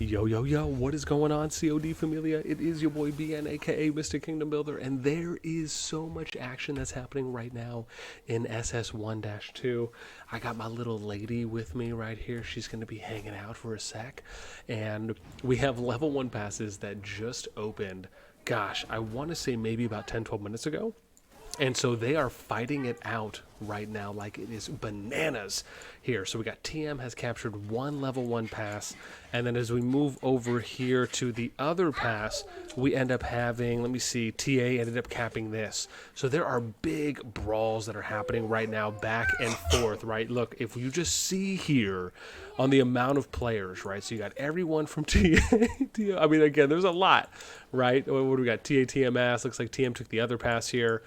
Yo, yo, yo, what is going on, COD Familia? It is your boy BN, aka Mr. Kingdom Builder, and there is so much action that's happening right now in SS1-2. I got my little lady with me right here. She's going to be hanging out for a sec, and we have level 1 passes that just opened, gosh, I want to say maybe about 10-12 minutes ago. And so they are fighting it out right now like it is bananas here. So we got TM has captured one level 1 pass. And then as we move over here to the other pass, we end up having, let me see, TA ended up capping this. So there are big brawls that are happening right now back and forth, right? Look, if you just see here on the amount of players, right? So you got everyone from TA. I mean, again, there's a lot, right? What do we got? TA, TMS. Looks like TM took the other pass here.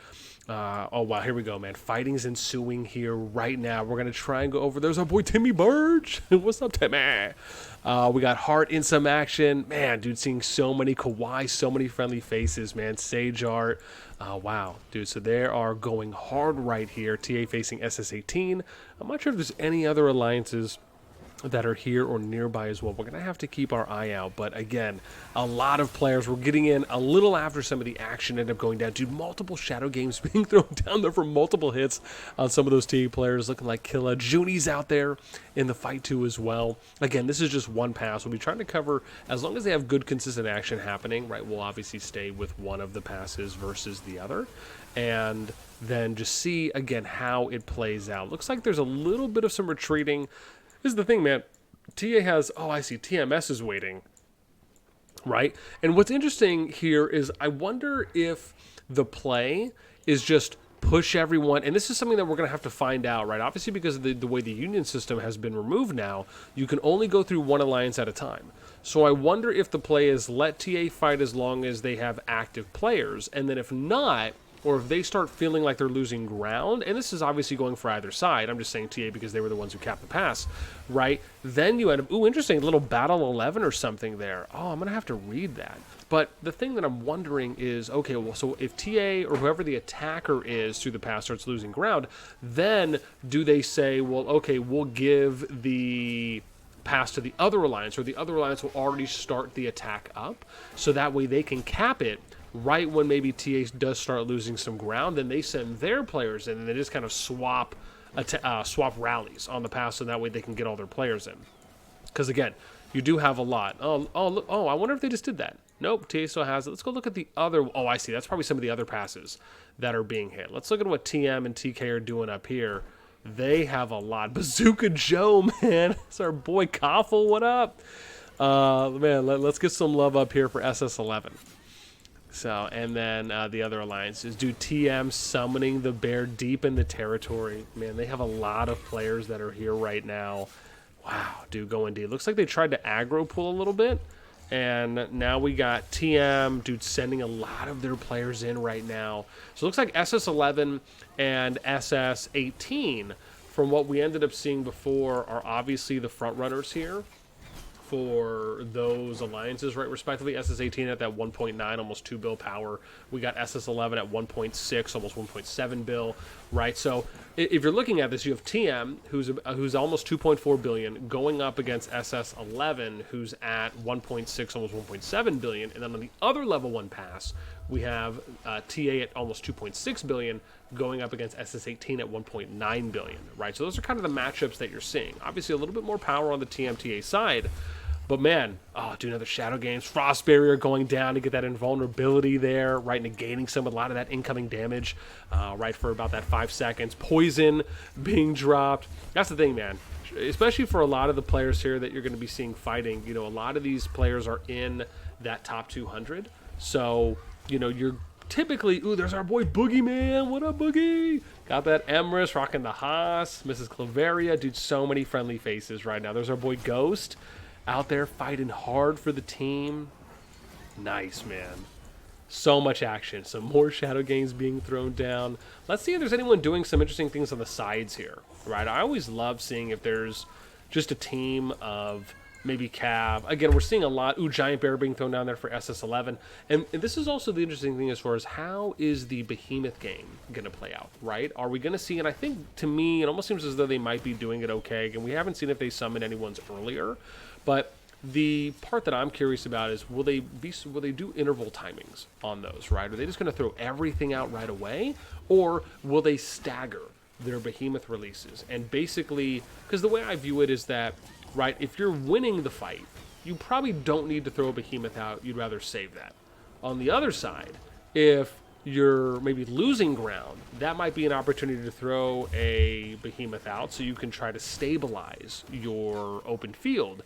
Oh, wow, here we go, man. Fighting's ensuing here right now. We're going to try and go over. There's our boy Timmy Burge. What's up, Timmy? We got Hart in some action. Man, dude, seeing so many Kawaii, so many friendly faces, man. Sage Art. Wow, dude, so they are going hard right here. TA facing SS18. I'm not sure if there's any other alliances that are here or nearby as well. We're going to have to keep our eye out. But again, a lot of players. We're getting in a little after some of the action ended up going down. Dude, multiple shadow games being thrown down there for multiple hits on some of those TA players. Looking like Killa. Junie's out there in the fight too as well. Again, this is just one pass. We'll be trying to cover, as long as they have good consistent action happening, right? We'll obviously stay with one of the passes versus the other. And then just see, again, how it plays out. Looks like there's a little bit of some retreating. This is the thing, man. TA has, oh, I see, TMS is waiting, right? And what's interesting here is I wonder if the play is just push everyone, and this is something that we're going to have to find out, right? Obviously, because of the way the union system has been removed now, you can only go through one alliance at a time. So I wonder if the play is let TA fight as long as they have active players, and then if not, or if they start feeling like they're losing ground, and this is obviously going for either side, I'm just saying TA because they were the ones who capped the pass, right? Then you end up, ooh, interesting, little battle 11 or something there. Oh, I'm going to have to read that. But the thing that I'm wondering is, okay, well, so if TA or whoever the attacker is through the pass starts losing ground, then do they say, well, okay, we'll give the pass to the other alliance, or the other alliance will already start the attack up, so that way they can cap it right when maybe TA does start losing some ground. Then they send their players in, and they just kind of swap rallies on the pass, so that way they can get all their players in. Because again, you do have a lot. Oh, I wonder if they just did that. Nope, TA still has it. Let's go look at the other. Oh, I see. That's probably some of the other passes that are being hit. Let's look at what TM and TK are doing up here. They have a lot. Bazooka Joe, man. It's our boy Koffel. What up? Man, let's get some love up here for SS11. So, and then the other alliances. Dude, TM summoning the bear deep in the territory. Man, they have a lot of players that are here right now. Wow, dude, going deep. Looks like they tried to aggro pull a little bit. And now we got TM, dude, sending a lot of their players in right now. So it looks like SS11 and SS18, from what we ended up seeing before, are obviously the front runners here for those alliances, right, respectively. SS18 at that 1.9, almost 2 bill power. We got SS11 at 1.6, almost 1.7 bill, right? So if you're looking at this, you have TM, who's almost 2.4 billion, going up against SS11, who's at 1.6, almost 1.7 billion. And then on the other level 1 pass, we have TA at almost 2.6 billion, going up against SS18 at 1.9 billion, right? So those are kind of the matchups that you're seeing. Obviously, a little bit more power on the TMTA side, but man, oh, dude, another Shadow Games. Frost Barrier going down to get that invulnerability there, right, negating a lot of that incoming damage, right, for about that 5 seconds. Poison being dropped. That's the thing, man. Especially for a lot of the players here that you're going to be seeing fighting, you know, a lot of these players are in that top 200. So, you know, you're typically, ooh, there's our boy Boogeyman. What up, Boogie? Got that Emrys rocking the Haas. Mrs. Claveria. Dude, so many friendly faces right now. There's our boy Ghost out there fighting hard for the team. Nice, man. So much action. Some more Shadow Games being thrown down. Let's see if there's anyone doing some interesting things on the sides here, right? I always love seeing if there's just a team of maybe Cav. Again, we're seeing a lot. Ooh, Giant Bear being thrown down there for SS11. And this is also the interesting thing as far as how is the Behemoth game going to play out, right? Are we going to see, and I think, to me, it almost seems as though they might be doing it okay. And we haven't seen if they summon anyone's earlier. But The part that I'm curious about is will they do interval timings on those, right? Are they just going to throw everything out right away, or will they stagger their behemoth releases? And basically, because the way I view it is that, right, if you're winning the fight, you probably don't need to throw a behemoth out. You'd rather save that. On the other side, if you're maybe losing ground, that might be an opportunity to throw a behemoth out so you can try to stabilize your open field,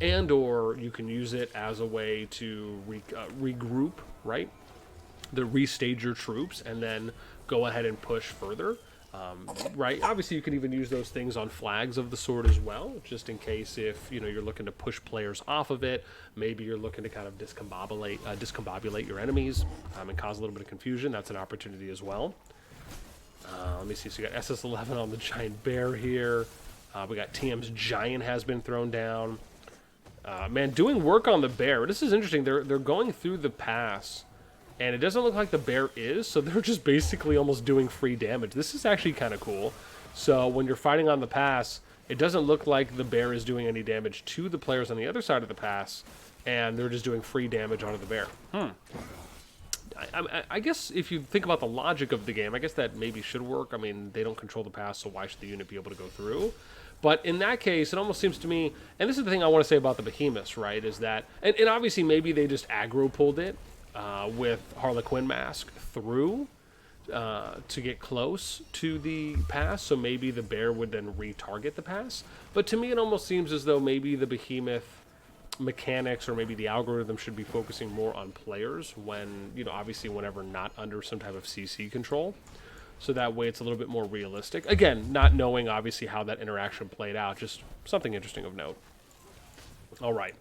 and or you can use it as a way to regroup, right? To restage your troops and then go ahead and push further. Right, obviously you can even use those things on flags of the sword as well, just in case if you're looking to push players off of it. Maybe you're looking to kind of discombobulate your enemies and cause a little bit of confusion. That's an opportunity as well. Let me see. So you got SS1 on the giant bear here. We got TM's giant has been thrown down. Man, doing work on the bear. This is interesting. They're going through the pass. And it doesn't look like the bear is, so they're just basically almost doing free damage. This is actually kind of cool. So when you're fighting on the pass, it doesn't look like the bear is doing any damage to the players on the other side of the pass, and they're just doing free damage onto the bear. I guess if you think about the logic of the game, I guess that maybe should work. I mean, they don't control the pass, so why should the unit be able to go through? But in that case, it almost seems to me, and this is the thing I want to say about the behemoths, right, is that, and obviously maybe they just aggro pulled it, with Harlequin Mask through to get close to the pass, so maybe the bear would then retarget the pass. But to me, it almost seems as though maybe the behemoth mechanics or maybe the algorithm should be focusing more on players when, obviously whenever not under some type of CC control. So that way it's a little bit more realistic. Again, not knowing obviously how that interaction played out, just something interesting of note. All right.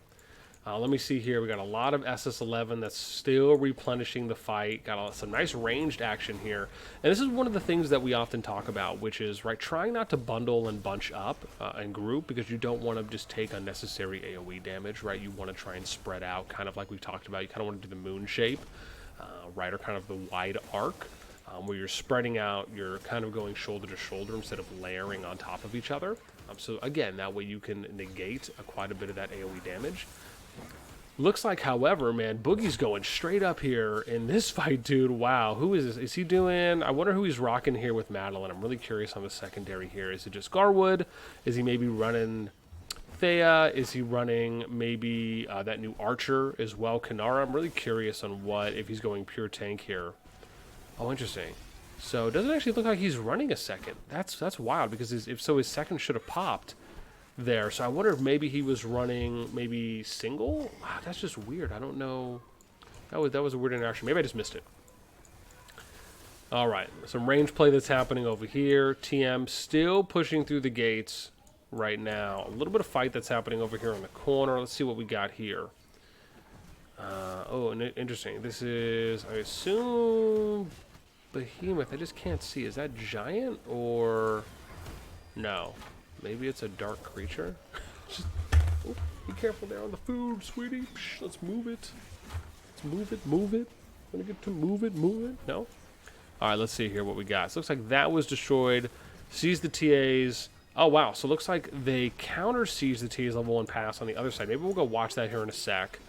Let me see here. We got a lot of SS11 that's still replenishing the fight. Got some nice ranged action here. And this is one of the things that we often talk about, which is, right, trying not to bundle and bunch up and group, because you don't want to just take unnecessary AoE damage, right? You want to try and spread out, kind of like we talked about. You kind of want to do the moon shape, right, or kind of the wide arc, where you're spreading out, you're kind of going shoulder to shoulder instead of layering on top of each other. So again, that way you can negate quite a bit of that AoE damage. Looks like, however, man, Boogie's going straight up here in this fight, dude. Wow, who is this? Is he doing... I wonder who he's rocking here with Madeline. I'm really curious on the secondary here. Is it just Garwood? Is he maybe running Thea? Is he running maybe that new Archer as well, Kanara? I'm really curious on if he's going pure tank here. Oh, interesting. So it doesn't actually look like he's running a second. That's wild, because if so, his second should have popped there. So I wonder if maybe he was running maybe single. Wow, that's just weird. I don't know. That was a weird interaction. Maybe I just missed it. All right, some range play that's happening over here. TM still pushing through the gates right now. A little bit of fight that's happening over here in the corner. Let's see what we got here. Oh, interesting. This is, I assume, Behemoth. I just can't see. Is that giant or no? Maybe it's a dark creature. Oh, be careful there on the food, sweetie. Psh, let's move it. Let's move it. Gonna get to move it. No? All right, let's see here what we got. So it looks like that was destroyed. Sees the TAs. Oh, wow. So it looks like they counter-siege the TAs level 1 pass on the other side. Maybe we'll go watch that here in a sec.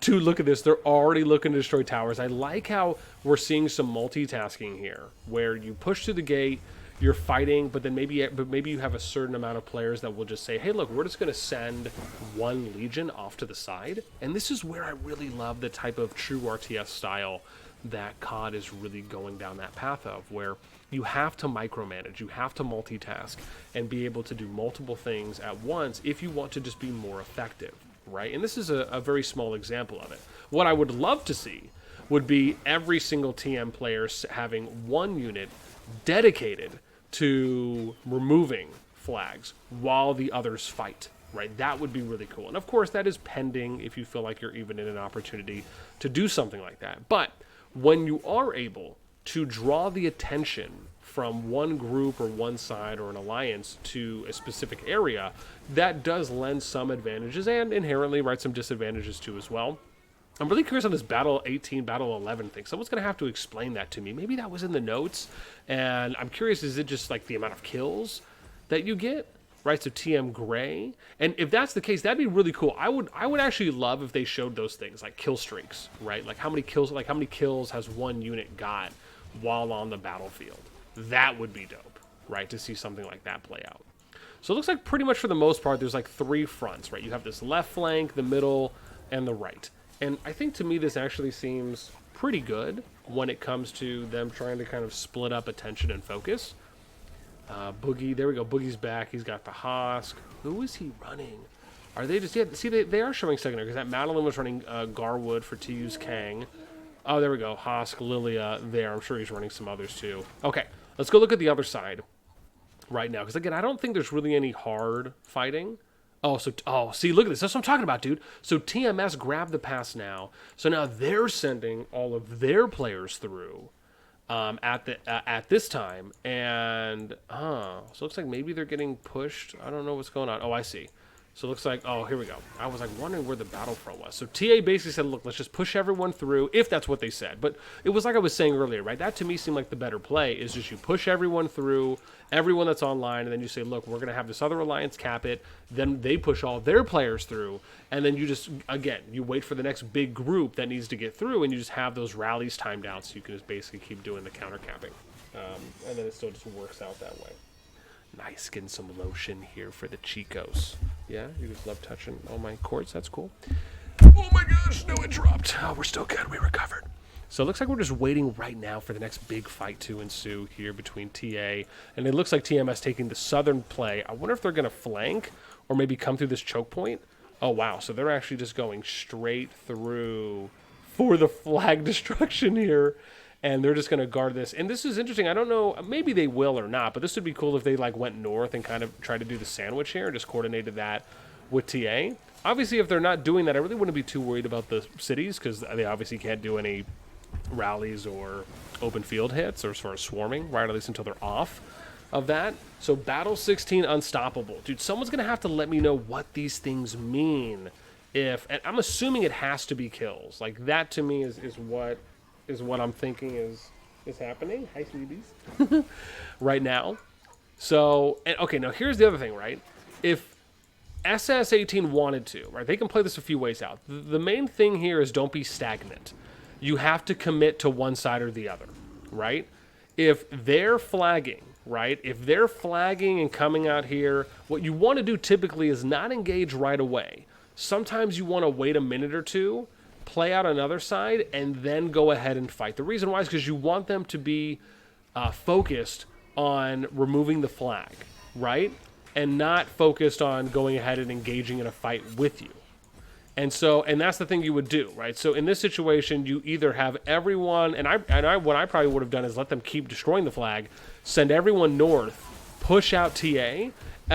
Dude, look at this. They're already looking to destroy towers. I like how we're seeing some multitasking here, where you push through the gate, you're fighting, but then maybe you have a certain amount of players that will just say, hey, look, we're just going to send one legion off to the side. And this is where I really love the type of true RTS style that COD is really going down that path of, where you have to micromanage, you have to multitask, and be able to do multiple things at once if you want to just be more effective, right? And this is a very small example of it. What I would love to see would be every single TM player having one unit dedicated to removing flags while the others fight, right? That would be really cool. And of course, that is pending if you feel like you're even in an opportunity to do something like that. But when you are able to draw the attention from one group or one side or an alliance to a specific area, that does lend some advantages and inherently, right, some disadvantages too as well. I'm really curious on this Battle 18, Battle 11 thing. Someone's going to have to explain that to me. Maybe that was in the notes. And I'm curious, is it just like the amount of kills that you get? right? So TM gray. And if that's the case, that'd be really cool. I would actually love if they showed those things, like kill streaks, right? Like how many kills has one unit got while on the battlefield. That would be dope, right? To see something like that play out. So it looks like pretty much for the most part, there's like 3 fronts, right? You have this left flank, the middle, and the right. And I think to me this actually seems pretty good when it comes to them trying to kind of split up attention and focus. Boogie, there we go. Boogie's back. He's got the Hosk. Who is he running? Are they just... Yeah, see, they are showing secondary because that Madeline was running Garwood for TU's Kang. Oh, there we go. Hosk, Lilia there. I'm sure he's running some others too. Okay, let's go look at the other side right now. Because again, I don't think there's really any hard fighting. See, look at this. That's what I'm talking about, dude. So TMS grabbed the pass now. So now they're sending all of their players through at this time. And, so it looks like maybe they're getting pushed. I don't know what's going on. Oh, I see. So it looks like, oh, here we go. I was like wondering where the battlefront was. So TA basically said, look, let's just push everyone through, if that's what they said. But it was like I was saying earlier, right? That to me seemed like the better play is just you push everyone through, everyone that's online, and then you say, look, we're going to have this other alliance cap it. Then they push all their players through. And then you just, again, you wait for the next big group that needs to get through, and you just have those rallies timed out so you can just basically keep doing the counter capping. And then it still just works out that way. Nice, getting some lotion here for the Chicos. Yeah, you just love touching all my cords. That's cool. Oh my gosh, no, it dropped. Oh, we're still good. We recovered. So it looks like we're just waiting right now for the next big fight to ensue here between TA. And it looks like TMS taking the southern play. I wonder if they're going to flank or maybe come through this choke point. Oh, wow. So they're actually just going straight through for the flag destruction here. And they're just going to guard this. And this is interesting. I don't know. Maybe they will or not. But this would be cool if they like went north and kind of tried to do the sandwich here and just coordinated that with TA. Obviously, if they're not doing that, I really wouldn't be too worried about the cities because they obviously can't do any rallies or open field hits or as far as swarming, right? At least until they're off of that. So Battle 16 Unstoppable. Dude, someone's going to have to let me know what these things mean. And I'm assuming it has to be kills. Like that to me is what I'm thinking is happening. Hi, sweeties. Right now. So, okay, now here's the other thing, right? If SS18 wanted to, right, they can play this a few ways out. The main thing here is don't be stagnant. You have to commit to one side or the other, right? If they're flagging, right, if they're flagging and coming out here, what you want to do typically is not engage right away. Sometimes you want to wait a minute or two, play out another side, and then go ahead and fight. The reason why is because you want them to be focused on removing the flag, right? And not focused on going ahead and engaging in a fight with you. And that's the thing you would do, right? So in this situation, you either have everyone, what I probably would have done is let them keep destroying the flag, send everyone north, push out TA,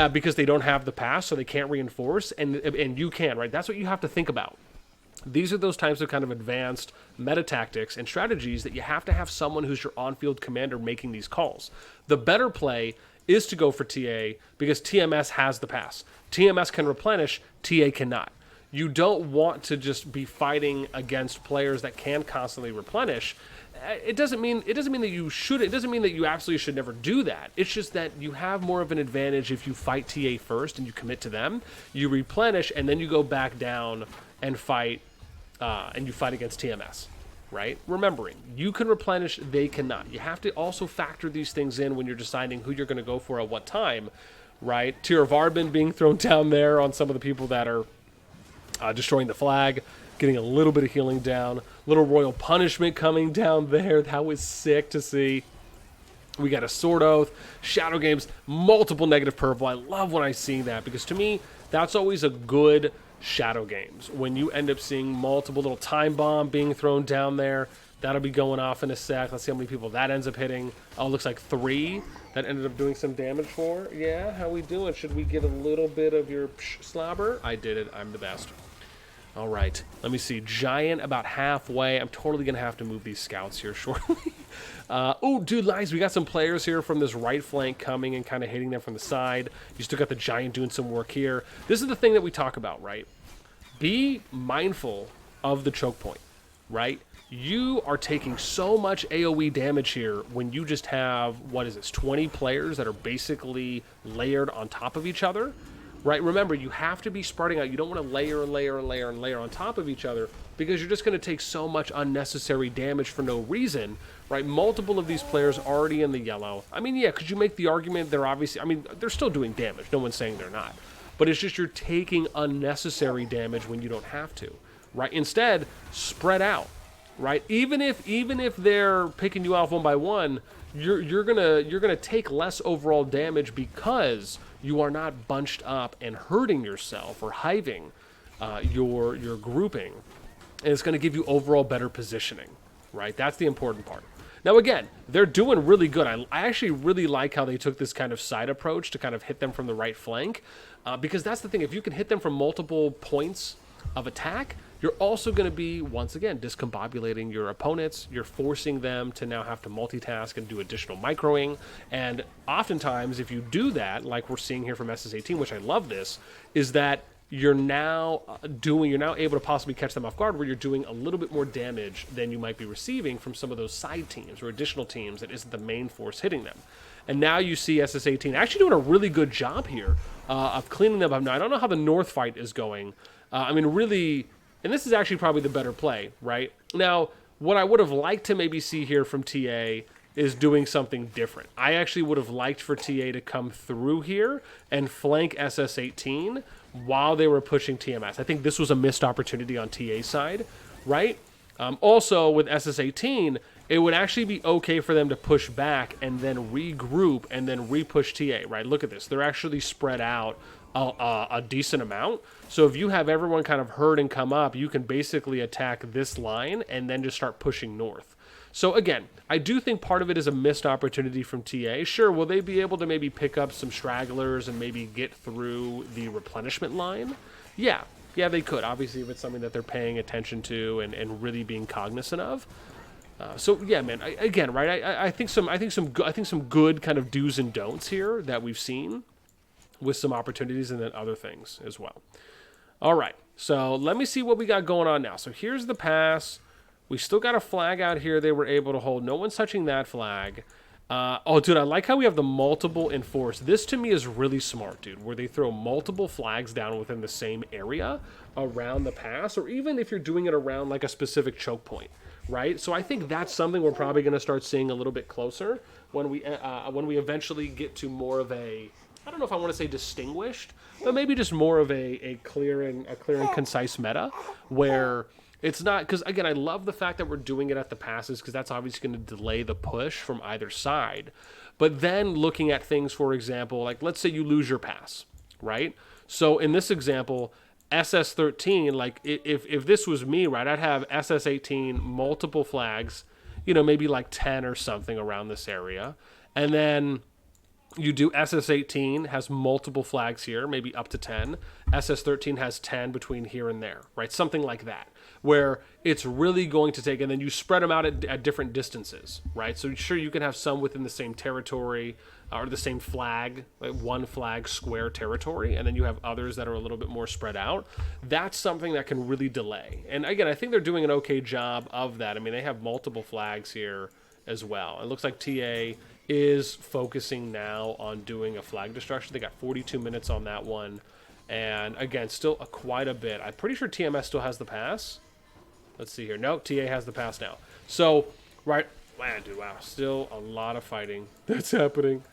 because they don't have the pass, so they can't reinforce, and you can, right? That's what you have to think about. These are those types of kind of advanced meta tactics and strategies that you have to have someone who's your on-field commander making these calls. The better play is to go for TA because TMS has the pass. TMS can replenish, TA cannot. You don't want to just be fighting against players that can constantly replenish. It doesn't mean that you should. It doesn't mean that you absolutely should never do that. It's just that you have more of an advantage if you fight TA first and you commit to them. You replenish and then you go back down and fight. And you fight against TMS, right? Remembering, you can replenish, they cannot. You have to also factor these things in when you're deciding who you're going to go for at what time, right? Tear of Arbin being thrown down there on some of the people that are destroying the flag, getting a little bit of healing down. Little Royal Punishment coming down there. That was sick to see. We got a Sword Oath, Shadow Games, multiple negative purple. I love when I see that because to me, that's always a good Shadow Games. When you end up seeing multiple little time bomb being thrown down there, that'll be going off in a sec. Let's see how many people that ends up hitting. Oh, it looks like 3 that ended up doing some damage for. Yeah, how we doing? Should we get a little bit of your slobber? I did it. I'm the best. All right. Let me see. Giant about halfway. I'm totally going to have to move these scouts here shortly. Oh, dude, nice. We got some players here from this right flank coming and kind of hitting them from the side. You still got the Giant doing some work here. This is the thing that we talk about, right? Be mindful of the choke point. right? You are taking so much AoE damage here when you just have, what is this, 20 players that are basically layered on top of each other, right? Remember, you have to be spreading out. You don't want to layer and layer and layer and layer on top of each other because you're just going to take so much unnecessary damage for no reason, right? Multiple of these players already in the yellow. I mean, yeah, could you make the argument they're obviously, I mean, they're still doing damage. No one's saying they're not. But it's just you're taking unnecessary damage when you don't have to, right? Instead, spread out. Right, even if they're picking you off one by one, you're gonna take less overall damage because you are not bunched up and hurting yourself or hiving your grouping, and it's gonna give you overall better positioning. Right, that's the important part. Now again, they're doing really good. I actually really like how they took this kind of side approach to kind of hit them from the right flank, because that's the thing. If you can hit them from multiple points of attack, you're also going to be, once again, discombobulating your opponents. You're forcing them to now have to multitask and do additional microing. And oftentimes, if you do that, like we're seeing here from SS18, which I love this, is that you're now able to possibly catch them off guard where you're doing a little bit more damage than you might be receiving from some of those side teams or additional teams that isn't the main force hitting them. And now you see SS18 actually doing a really good job here of cleaning them up. Now, I don't know how the North fight is going. I mean, really... And this is actually probably the better play, right? Now, what I would have liked to maybe see here from TA is doing something different. I actually would have liked for TA to come through here and flank SS18 while they were pushing TMS. I think this was a missed opportunity on TA's side, right? Also, with SS18, it would actually be okay for them to push back and then regroup and then re-push TA, right? Look at this. They're actually spread out a decent amount. So if you have everyone kind of herd and come up, you can basically attack this line and then just start pushing north. So again, I do think part of it is a missed opportunity from TA. Sure, will they be able to maybe pick up some stragglers and maybe get through the replenishment line? Yeah, they could. Obviously, if it's something that they're paying attention to and really being cognizant of. So yeah, man. I think some good kind of do's and don'ts here that we've seen, with some opportunities and then other things as well. All right, so let me see what we got going on now. So here's the pass. We still got a flag out here they were able to hold. No one's touching that flag. Oh, dude, I like how we have the multiple enforce. This, to me, is really smart, dude, where they throw multiple flags down within the same area around the pass, or even if you're doing it around, like, a specific choke point, right? So I think that's something we're probably going to start seeing a little bit closer when we eventually get to more of a... I don't know if I want to say distinguished, but maybe just more of a clear and concise meta where it's not, because again, I love the fact that we're doing it at the passes because that's obviously going to delay the push from either side. But then looking at things, for example, like let's say you lose your pass, right? So in this example, SS13, like if this was me, right, I'd have SS18, multiple flags, maybe like 10 or something around this area. And then you do SS18 has multiple flags here, maybe up to 10. SS13 has 10 between here and there, right? Something like that, where it's really going to take, and then you spread them out at different distances, right? So sure, you can have some within the same territory or the same flag, like one flag square territory, and then you have others that are a little bit more spread out. That's something that can really delay. And again, I think they're doing an okay job of that. I mean, they have multiple flags here as well. It looks like TA is focusing now on doing a flag destruction. They got 42 minutes on that one. And again, still quite a bit. I'm pretty sure TMS still has the pass. Let's see here. No, TA has the pass now. So, right. Man, dude, wow. Still a lot of fighting that's happening.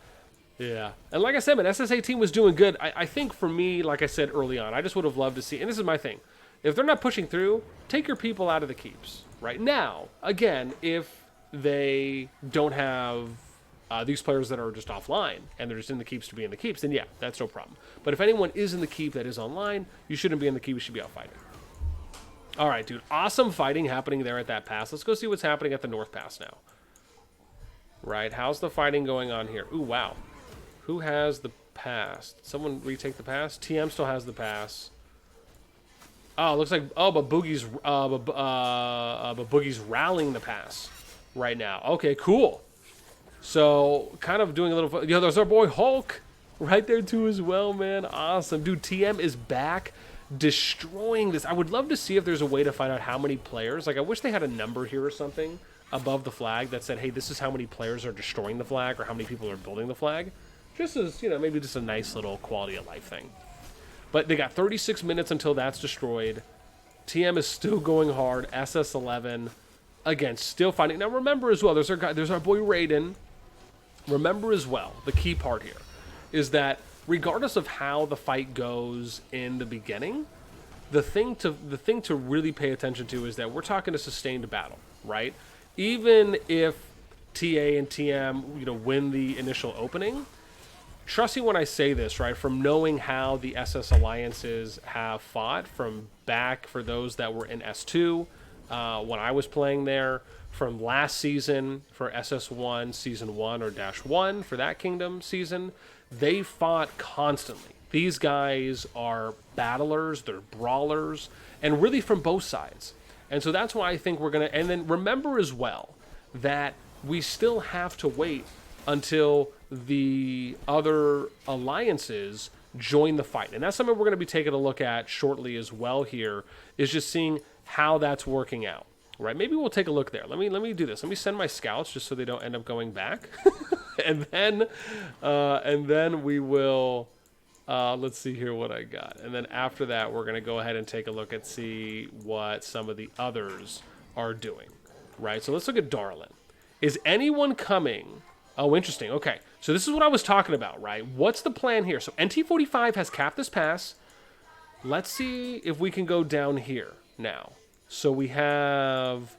Yeah. And like I said, man, SS18 was doing good. I think for me, like I said early on, I just would have loved to see, and this is my thing, if they're not pushing through, take your people out of the keeps. Right now, again, if they don't have these players that are just offline and they're just in the keeps to be in the keeps, then yeah, that's no problem. But if anyone is in the keep that is online, you shouldn't be in the keep, you should be out fighting. All right, dude, awesome fighting happening there at that pass. Let's go see what's happening at the North Pass now. Right, how's the fighting going on here? Ooh, wow. Who has the pass? Did someone retake the pass? TM still has the pass. Oh, it looks like, but Boogie's rallying the pass right now. Okay, cool. So, kind of doing a little... there's our boy Hulk right there, too, as well, man. Awesome. Dude, TM is back. destroying this. I would love to see if there's a way to find out how many players. Like, I wish they had a number here or something above the flag that said, hey, this is how many players are destroying the flag or how many people are building the flag. Just as, maybe just a nice little quality of life thing. But they got 36 minutes until that's destroyed. TM is still going hard. SS1, again, still fighting. Now, remember as well, there's our boy Raiden. Remember as well, the key part here is that regardless of how the fight goes in the beginning, the thing to really pay attention to is that we're talking a sustained battle, right? Even if TA and TM, win the initial opening, trust me when I say this, right? From knowing how the SS alliances have fought from back for those that were in S2 when I was playing there, from last season for SS1 Season 1 or -1 for that Kingdom season, they fought constantly. These guys are battlers, they're brawlers, and really from both sides. And so that's why I think we're going to... And then remember as well that we still have to wait until the other alliances join the fight. And that's something we're going to be taking a look at shortly as well here, is just seeing how that's working out. Right? Maybe we'll take a look there. Let me do this. Let me send my scouts just so they don't end up going back. and then we will... let's see here what I got. And then after that, we're going to go ahead and take a look and see what some of the others are doing. Right? So let's look at Darlin. Is anyone coming... Oh, interesting. Okay. So this is what I was talking about, right? What's the plan here? So NT45 has capped this pass. Let's see if we can go down here now. So we have...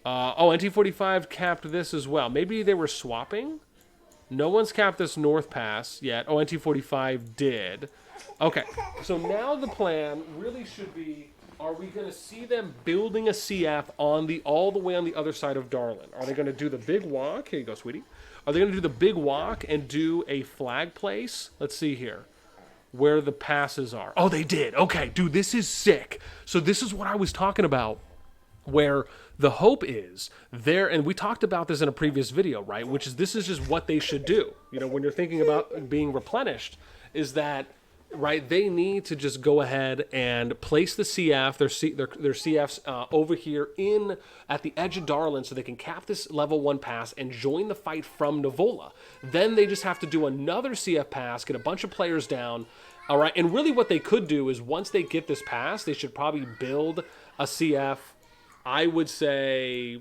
NT45 capped this as well. Maybe they were swapping? No one's capped this north pass yet. Oh, NT45 did. Okay. So now the plan really should be... Are we going to see them building a CF all the way on the other side of Darlin? Are they going to do the big walk? Here you go, sweetie. Are they going to do the big walk and do a flag place? Let's see here. Where the passes are. Oh, they did. Okay, dude, this is sick. So this is what I was talking about, where the hope is there, and we talked about this in a previous video, right? Which is, this is just what they should do. When you're thinking about being replenished, is that, right, they need to just go ahead and place the CF, their CFs over here at the edge of Darlin so they can cap this level 1 pass and join the fight from Nuvola. Then they just have to do another CF pass, get a bunch of players down. All right, and really what they could do is once they get this pass, they should probably build a CF, I would say,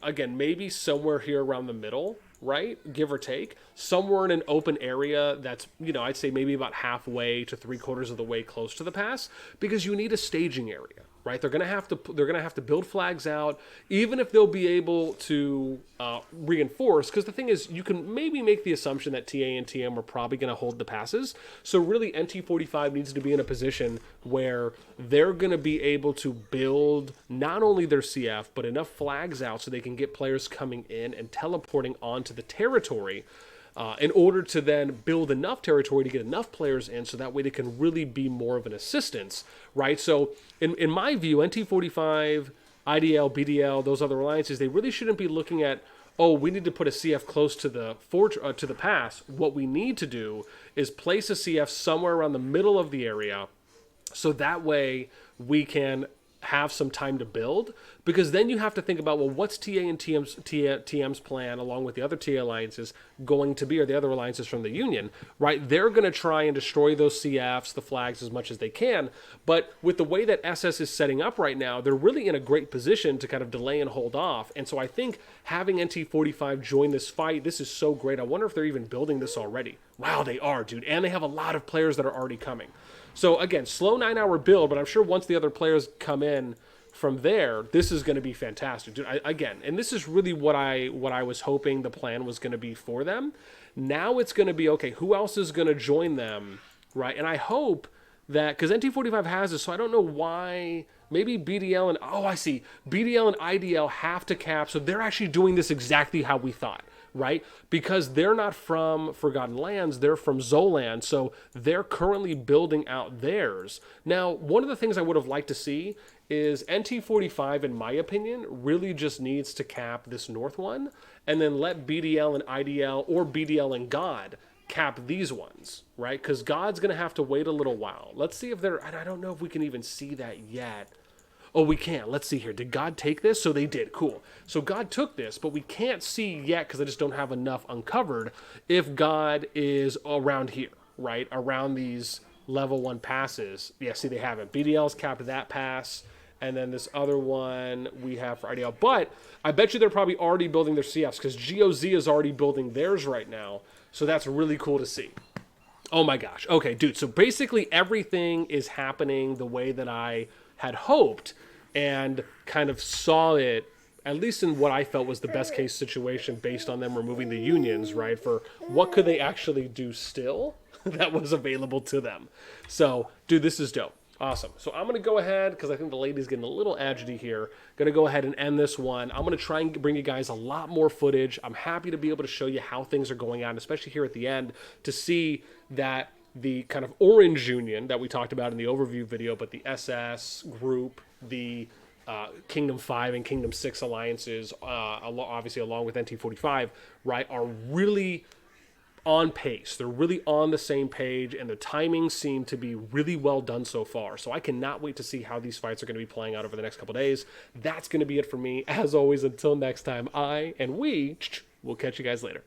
again, maybe somewhere here around the middle, right? Give or take. Somewhere in an open area that's, I'd say maybe about halfway to 3/4 of the way close to the pass, because you need a staging area, right? They're gonna have to build flags out, even if they'll be able to reinforce. Because the thing is, you can maybe make the assumption that TA and TM are probably gonna hold the passes. So really, NT45 needs to be in a position where they're gonna be able to build not only their CF but enough flags out so they can get players coming in and teleporting onto the territory. In order to then build enough territory to get enough players in so that way they can really be more of an assistance, right? So in my view, NT45, IDL, BDL, those other alliances, they really shouldn't be looking at, oh, we need to put a CF close to the pass. What we need to do is place a CF somewhere around the middle of the area so that way we can have some time to build, because then you have to think about, well, what's TA and TM's plan along with the other TA alliances going to be, or the other alliances from the Union, right? They're going to try and destroy those CFs, the flags, as much as they can, but with the way that SS is setting up right now, they're really in a great position to kind of delay and hold off, and so I think having NT45 join this fight, this is so great. I wonder if they're even building this already. Wow, they are, dude, and they have a lot of players that are already coming. So again, slow 9-hour build, but I'm sure once the other players come in from there, this is going to be fantastic. Dude, again, and this is really what I was hoping the plan was going to be for them. Now it's going to be, okay, who else is going to join them, right? And I hope that, because NT45 has this, so I don't know why, maybe BDL and, oh, I see, BDL and IDL have to cap, so they're actually doing this exactly how we thought. Right? Because they're not from Forgotten Lands, they're from Zoland, so they're currently building out theirs. Now, one of the things I would have liked to see is NT45, in my opinion, really just needs to cap this north one, and then let BDL and IDL, or BDL and God, cap these ones, right? Because God's going to have to wait a little while. Let's see if they're, I don't know if we can even see that yet. Oh, we can. Let's see here. Did God take this? So they did. Cool. So God took this, but we can't see yet because I just don't have enough uncovered if God is around here, right? Around these level 1 passes. Yeah, see, they haven't. BDL's capped that pass. And then this other one we have for IDL. But I bet you they're probably already building their CFs because GOZ is already building theirs right now. So that's really cool to see. Oh my gosh. Okay, dude. So basically everything is happening the way that I had hoped and kind of saw it, at least in what I felt was the best case situation based on them removing the unions, right? For what could they actually do still that was available to them. So, dude, this is dope. Awesome. So I'm going to go ahead, because I think the lady's getting a little agity here, going to go ahead and end this one. I'm going to try and bring you guys a lot more footage. I'm happy to be able to show you how things are going on, especially here at the end, to see that the kind of orange union that we talked about in the overview video, but the SS group, the Kingdom 5 and Kingdom 6 alliances, obviously along with NT45, right, are really on pace. They're really on the same page, and the timings seem to be really well done so far. So I cannot wait to see how these fights are going to be playing out over the next couple days. That's going to be it for me. As always, until next time, I and we will catch you guys later.